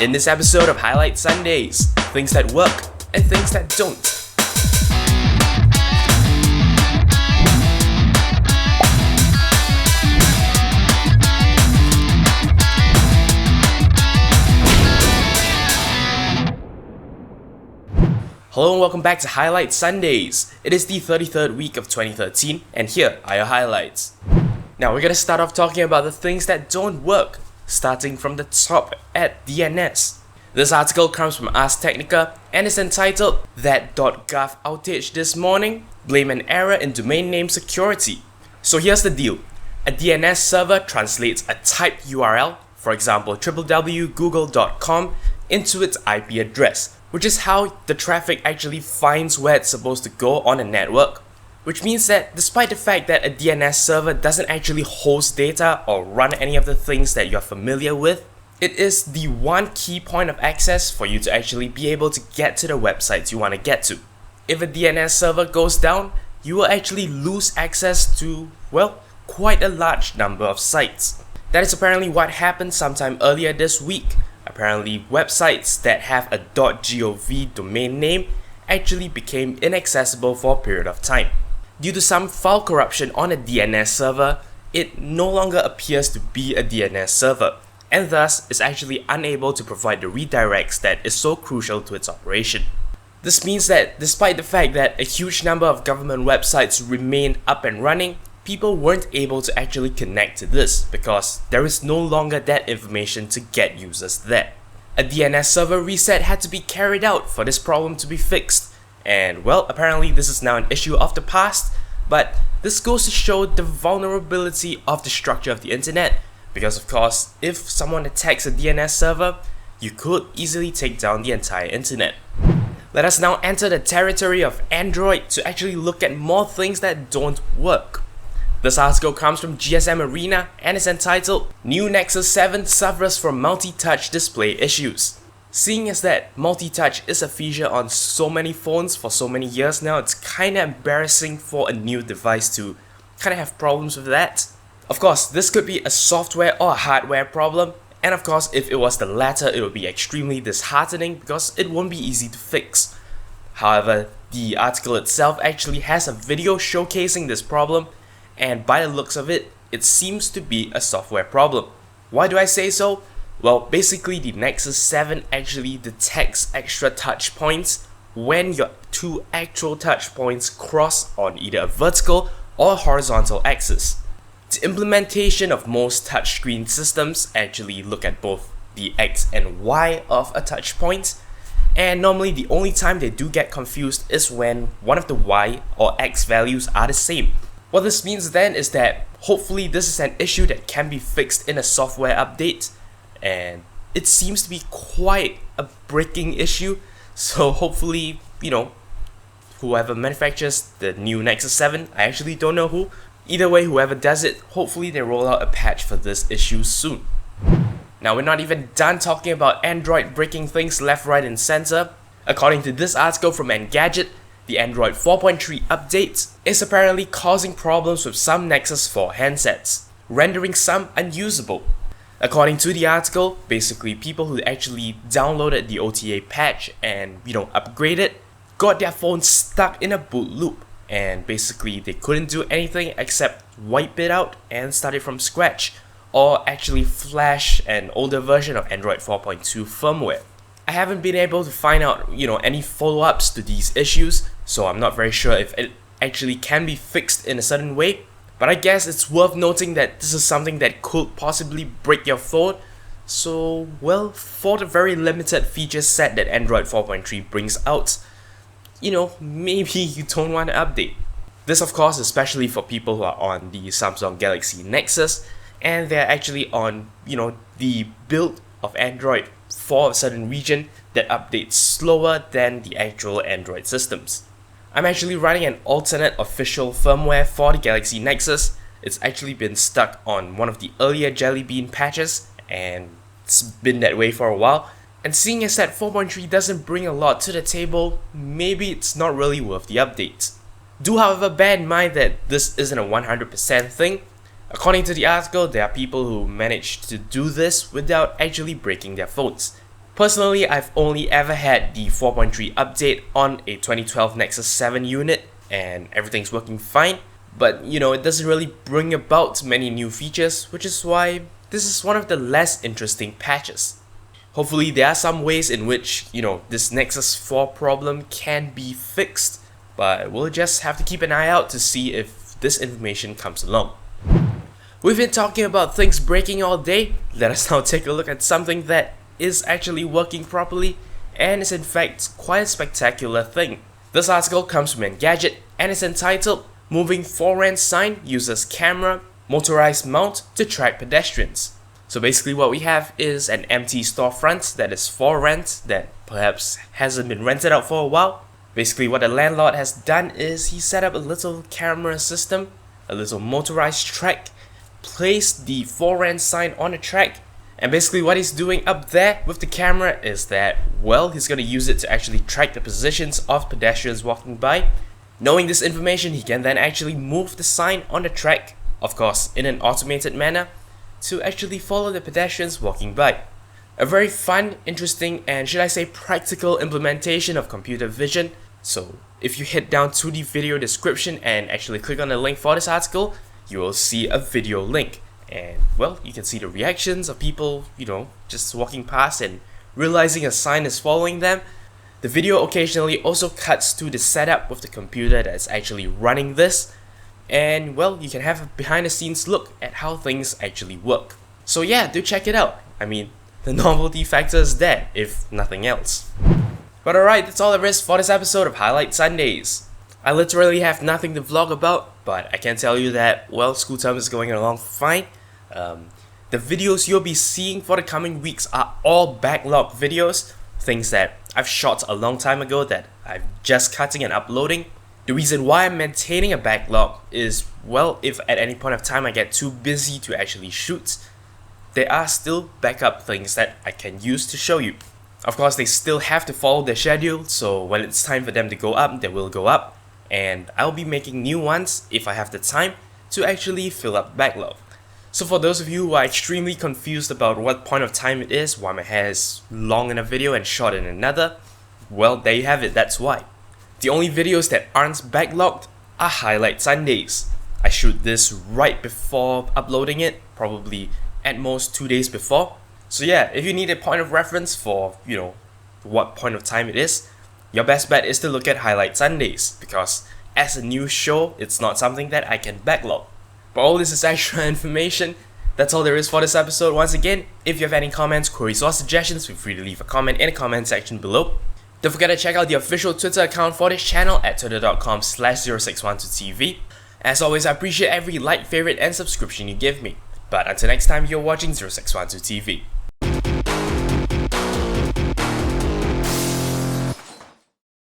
In this episode of Highlight Sundays, things that work and things that don't. Hello and welcome back to Highlight Sundays. It is the 33rd week of 2013 and here are your highlights. Now we're gonna start off talking about the things that don't work, starting from the top at DNS. This article comes from Ars Technica and is entitled "That .gov outage this morning, blame an error in domain name security." So here's the deal. A DNS server translates a typed URL, for example www.google.com, into its IP address, which is how the traffic actually finds where it's supposed to go on a network. Which means that despite the fact that a DNS server doesn't actually host data or run any of the things that you're familiar with, it is the one key point of access for you to actually be able to get to the websites you want to get to. If a DNS server goes down, you will actually lose access to, well, quite a large number of sites. That is apparently what happened sometime earlier this week. Apparently, websites that have a .gov domain name actually became inaccessible for a period of time. Due to some file corruption on a DNS server, it no longer appears to be a DNS server, and thus is actually unable to provide the redirects that is so crucial to its operation. This means that despite the fact that a huge number of government websites remained up and running, people weren't able to actually connect to this because there is no longer that information to get users there. A DNS server reset had to be carried out for this problem to be fixed. And well, apparently this is now an issue of the past, but this goes to show the vulnerability of the structure of the internet, because of course, if someone attacks a DNS server, you could easily take down the entire internet. Let us now enter the territory of Android to actually look at more things that don't work. This article comes from GSMArena and is entitled "New Nexus 7 Suffers from Multi-Touch Display Issues." Seeing as that multi-touch is a feature on so many phones for so many years now, it's kinda embarrassing for a new device to kinda have problems with that. Of course, this could be a software or a hardware problem, and of course if it was the latter, it would be extremely disheartening because it won't be easy to fix. However, the article itself actually has a video showcasing this problem, and by the looks of it, it seems to be a software problem. Why do I say so? Well, basically the Nexus 7 actually detects extra touch points when your two actual touch points cross on either a vertical or a horizontal axis. The implementation of most touchscreen systems actually look at both the X and Y of a touch point, and normally the only time they do get confused is when one of the Y or X values are the same. What this means then is that hopefully this is an issue that can be fixed in a software update, and it seems to be quite a breaking issue, so hopefully, whoever manufactures the new Nexus 7, I actually don't know who, either way, whoever does it, hopefully they roll out a patch for this issue soon. Now we're not even done talking about Android breaking things left, right and center. According to this article from Engadget, the Android 4.3 update is apparently causing problems with some Nexus 4 handsets, rendering some unusable. According to the article, basically people who actually downloaded the OTA patch and upgraded got their phone stuck in a boot loop, and basically they couldn't do anything except wipe it out and start it from scratch, or actually flash an older version of Android 4.2 firmware. I haven't been able to find out any follow-ups to these issues, so I'm not very sure if it actually can be fixed in a certain way. But I guess it's worth noting that this is something that could possibly break your phone. So, well, for the very limited feature set that Android 4.3 brings out, maybe you don't want to update. This of course especially for people who are on the Samsung Galaxy Nexus and they're actually on, the build of Android for a certain region that updates slower than the actual Android systems. I'm actually running an alternate official firmware for the Galaxy Nexus. It's actually been stuck on one of the earlier Jelly Bean patches, and it's been that way for a while. And seeing as that 4.3 doesn't bring a lot to the table, maybe it's not really worth the update. Do however bear in mind that this isn't a 100% thing. According to the article, there are people who managed to do this without actually breaking their phones. Personally, I've only ever had the 4.3 update on a 2012 Nexus 7 unit and everything's working fine, but it doesn't really bring about many new features, which is why this is one of the less interesting patches. Hopefully there are some ways in which, this Nexus 4 problem can be fixed, but we'll just have to keep an eye out to see if this information comes along. We've been talking about things breaking all day. Let us now take a look at something that is actually working properly and is in fact quite a spectacular thing. This article comes from Engadget and is entitled "Moving For Rent Sign Uses Camera Motorized Mount to Track Pedestrians." So basically what we have is an empty storefront that is for rent that perhaps hasn't been rented out for a while. Basically what the landlord has done is he set up a little camera system, a little motorized track, placed the for rent sign on the track, and basically what he's doing up there with the camera is that, well, he's going to use it to actually track the positions of pedestrians walking by. Knowing this information, he can then actually move the sign on the track, of course in an automated manner, to actually follow the pedestrians walking by. A very fun, interesting, and should I say practical implementation of computer vision. So if you head down to the video description and actually click on the link for this article, you will see a video link. And well, you can see the reactions of people, just walking past and realizing a sign is following them. The video occasionally also cuts to the setup with the computer that's actually running this. And well, you can have a behind the scenes look at how things actually work. So yeah, do check it out. I mean, the novelty factor is there, if nothing else. But alright, that's all there is for this episode of Highlight Sundays. I literally have nothing to vlog about, but I can tell you that, well, school term is going along fine. The videos you'll be seeing for the coming weeks are all backlog videos, things that I've shot a long time ago that I'm just cutting and uploading. The reason why I'm maintaining a backlog is, well, if at any point of time I get too busy to actually shoot, there are still backup things that I can use to show you. Of course, they still have to follow their schedule, so when it's time for them to go up, they will go up. And I'll be making new ones if I have the time to actually fill up backlog. So for those of you who are extremely confused about what point of time it is, why my hair is long in a video and short in another, well, there you have it, that's why. The only videos that aren't backlogged are Highlight Sundays. I shoot this right before uploading it, probably at most 2 days before. So yeah, if you need a point of reference for, what point of time it is, your best bet is to look at Highlight Sundays, because as a new show, it's not something that I can backlog. But all this is extra information. That's all there is for this episode. Once again, if you have any comments, queries, or suggestions, feel free to leave a comment in the comment section below. Don't forget to check out the official Twitter account for this channel at twitter.com/0612tv. As always, I appreciate every like, favorite, and subscription you give me. But until next time, you're watching 0612TV.